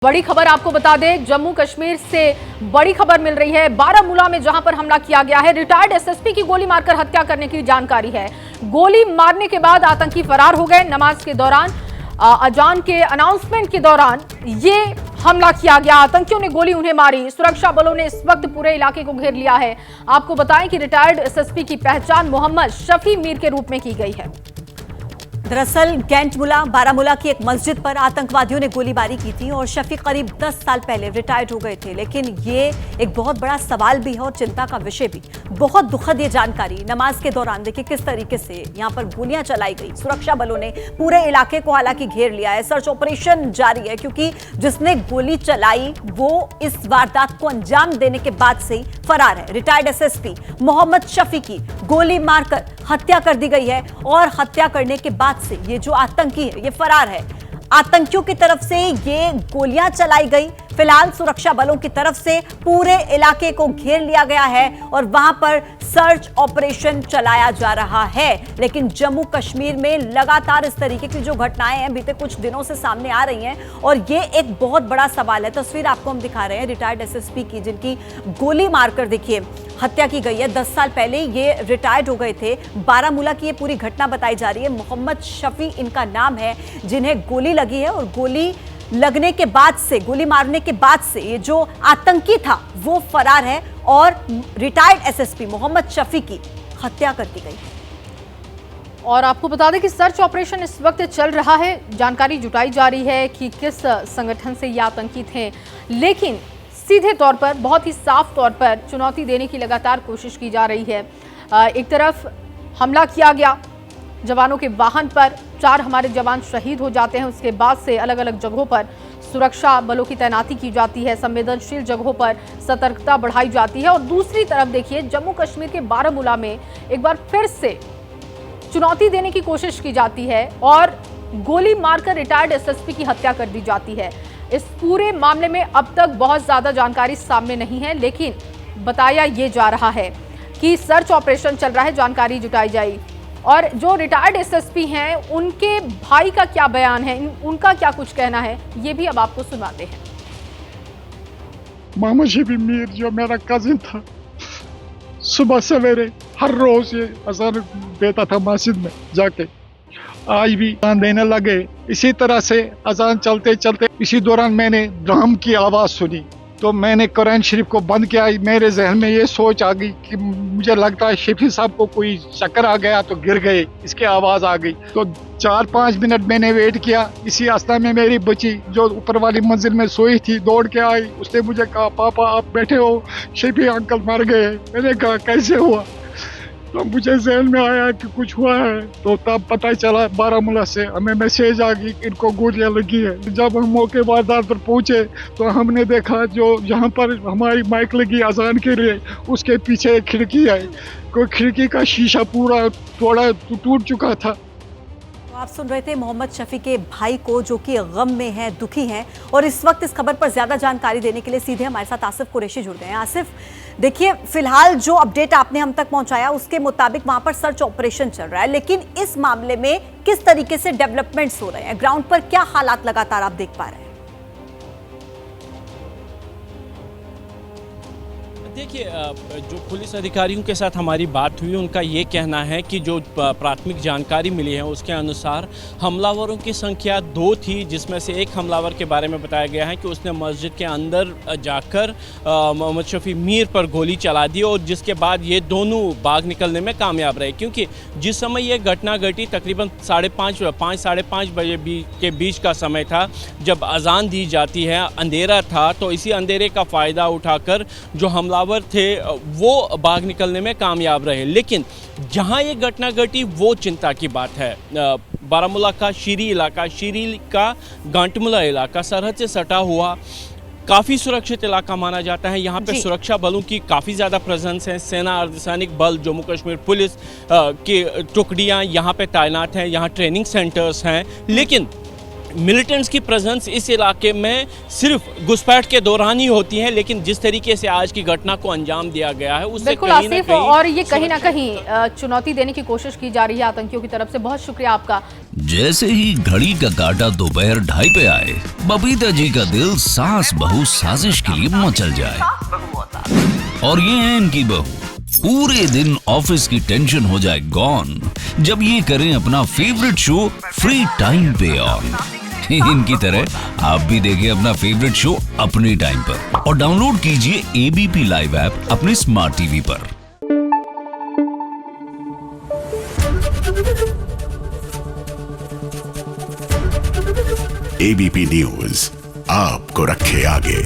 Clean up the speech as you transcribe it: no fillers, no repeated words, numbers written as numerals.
बड़ी खबर आपको बता दें, जम्मू कश्मीर से बड़ी खबर मिल रही है। बारामूला में जहां पर हमला किया गया है, रिटायर्ड एसएसपी की गोली मारकर हत्या करने की जानकारी है। गोली मारने के बाद आतंकी फरार हो गए। नमाज के दौरान अजान के अनाउंसमेंट के दौरान ये हमला किया गया। आतंकियों ने गोली उन्हें मारी। सुरक्षा बलों ने इस वक्त पूरे इलाके को घेर लिया है। आपको बताएं कि रिटायर्ड एसएसपी की पहचान मोहम्मद शफी मीर के रूप में की गई है। दरअसल गैंटमुला बारामूला की एक मस्जिद पर आतंकवादियों ने गोलीबारी की थी और शफी करीब 10 साल पहले रिटायर्ड हो गए थे। लेकिन ये एक बहुत बड़ा सवाल भी है और चिंता का विषय भी। बहुत दुखद ये जानकारी। नमाज के दौरान देखिए किस तरीके से यहाँ पर गोलियां चलाई गई। सुरक्षा बलों ने पूरे इलाके को हालांकि घेर लिया है। सर्च ऑपरेशन जारी है क्योंकि जिसने गोली चलाई वो इस वारदात को अंजाम देने के बाद से ही फरार है। रिटायर्ड एसएसपी मोहम्मद शफी की गोली मारकर हत्या कर दी गई है और हत्या करने के बाद से ये जो आतंकी है ये फरार है। आतंकियों की तरफ से ये गोलियां चलाई गई। फिलहाल सुरक्षा बलों की तरफ से पूरे इलाके को घेर लिया गया है और वहां पर सर्च ऑपरेशन चलाया जा रहा है। लेकिन जम्मू कश्मीर में लगातार इस तरीके की जो घटनाएं हैं बीते कुछ दिनों से सामने आ रही हैं और ये एक बहुत बड़ा सवाल है। तस्वीर आपको हम दिखा रहे हैं रिटायर्ड एसएसपी की, जिनकी गोली मारकर देखिए हत्या की गई है। 10 साल पहले ये रिटायर्ड हो गए थे। बारामूला की ये पूरी घटना बताई जा रही है। मोहम्मद शफी इनका नाम है, जिन्हें गोली लगी है और गोली लगने के बाद से, गोली मारने के बाद से ये जो आतंकी था वो फरार है और रिटायर्ड एसएसपी मोहम्मद शफी की हत्या कर दी गई। और आपको बता दें कि सर्च ऑपरेशन इस वक्त चल रहा है। जानकारी जुटाई जा रही है कि किस संगठन से ये आतंकी थे, लेकिन सीधे तौर पर, बहुत ही साफ तौर पर चुनौती देने की लगातार कोशिश की जा रही है। एक तरफ हमला किया गया जवानों के वाहन पर, 4 हमारे जवान शहीद हो जाते हैं। उसके बाद से अलग अलग जगहों पर सुरक्षा बलों की तैनाती की जाती है, संवेदनशील जगहों पर सतर्कता बढ़ाई जाती है। और दूसरी तरफ देखिए, जम्मू कश्मीर के बारामूला में एक बार फिर से चुनौती देने की कोशिश की जाती है और गोली मारकर रिटायर्ड एसएसपी की हत्या कर दी जाती है। इस पूरे मामले में अब तक बहुत ज्यादा जानकारी सामने नहीं है, लेकिन बताया ये जा रहा है कि सर्च ऑपरेशन चल रहा है, जानकारी जुटाई जाए। और जो रिटायर्ड एसएसपी हैं उनके भाई का क्या बयान है, उनका क्या कुछ कहना है, ये भी अब आपको सुनाते हैं। मोहम्मद शफी मीर जो मेरा कजिन था, सुबह सवेरे हर रोज ये अज़ान देता था मस्जिद में जाके। आज भी अज़ान देने लगे। इसी तरह से अज़ान चलते चलते इसी दौरान मैंने ड्रम की आवाज़ सुनी तो मैंने कुरान शरीफ को बंद किया। मेरे जहन में ये सोच आ गई कि मुझे लगता है शफी साहब को कोई चक्कर आ गया तो गिर गए, इसकी आवाज़ आ गई। तो 4-5 मिनट मैंने वेट किया। इसी रास्ते में मेरी बच्ची जो ऊपर वाली मंजिल में सोई थी दौड़ के आई। उसने मुझे कहा, पापा आप बैठे हो, शफी अंकल मर गए। मैंने कहा कैसे हुआ? तो मुझे जहन में आया कि कुछ हुआ है। तो तब पता चला बारामूला से हमें मैसेज आ गई कि इनको गोलियां लगी है। जब हम मौके वारदात पर पहुंचे तो हमने देखा जो जहां पर हमारी माइक लगी अजान के लिए, उसके पीछे एक खिड़की है। कोई खिड़की का शीशा पूरा थोड़ा टूट चुका था। तो आप सुन रहे थे मोहम्मद शफी के भाई को, जो कि गम में हैं, दुखी हैं। और इस वक्त इस खबर पर ज्यादा जानकारी देने के लिए सीधे हमारे साथ आसिफ कुरैशी जुड़ गए हैं। आसिफ, देखिए फिलहाल जो अपडेट आपने हम तक पहुंचाया उसके मुताबिक वहां पर सर्च ऑपरेशन चल रहा है, लेकिन इस मामले में किस तरीके से डेवलपमेंट्स हो रहे हैं, ग्राउंड पर क्या हालात लगातार आप देख पा रहे हैं? देखिए, जो पुलिस अधिकारियों के साथ हमारी बात हुई उनका ये कहना है कि जो प्राथमिक जानकारी मिली है उसके अनुसार हमलावरों की संख्या 2 थी, जिसमें से एक हमलावर के बारे में बताया गया है कि उसने मस्जिद के अंदर जाकर मोहम्मद शफी मीर पर गोली चला दी और जिसके बाद ये दोनों भाग निकलने में कामयाब रहे। क्योंकि जिस समय ये घटना घटी तकरीबन 5:30 बजे के बीच का समय था, जब अजान दी जाती है, अंधेरा था। तो इसी अंधेरे का फ़ायदा उठाकर जो हमलावर थे वो भाग निकलने में कामयाब रहे। लेकिन जहां ये घटना घटी वो चिंता की बात है। बारामूला का शीरी इलाका, शीरी का गांटमुला इलाका सरहद से सटा हुआ काफ़ी सुरक्षित इलाका माना जाता है। यहाँ पे सुरक्षा बलों की काफ़ी ज़्यादा प्रेजेंस है। सेना, अर्धसैनिक बल, जम्मू कश्मीर पुलिस की टुकड़ियाँ यहाँ पे तैनात हैं। यहाँ ट्रेनिंग सेंटर्स हैं। लेकिन मिलिटेंट्स की प्रेजेंस इस इलाके में सिर्फ घुसपैठ के दौरान ही होती है, लेकिन जिस तरीके से आज की घटना को अंजाम दिया गया है उससे बिल्कुल कहीं ना आसिफ, कहीं और ये कहीं ना कहीं चुनौती देने की कोशिश की जा रही है आतंकियों की तरफ से। बहुत शुक्रिया आपका। जैसे ही घड़ी का काटा दोपहर 2:30 पे आए, बबीता जी का दिल सास बहू साजिश के लिए मचल जाए। और ये है इनकी बहू, पूरे दिन ऑफिस की टेंशन हो जाए गॉन जब ये करें अपना फेवरेट शो फ्री टाइम पे ऑन। इनकी तरह आप भी देखिए अपना फेवरेट शो अपने टाइम पर और डाउनलोड कीजिए एबीपी लाइव ऐप अपने स्मार्ट टीवी पर। एबीपी न्यूज आपको रखे आगे।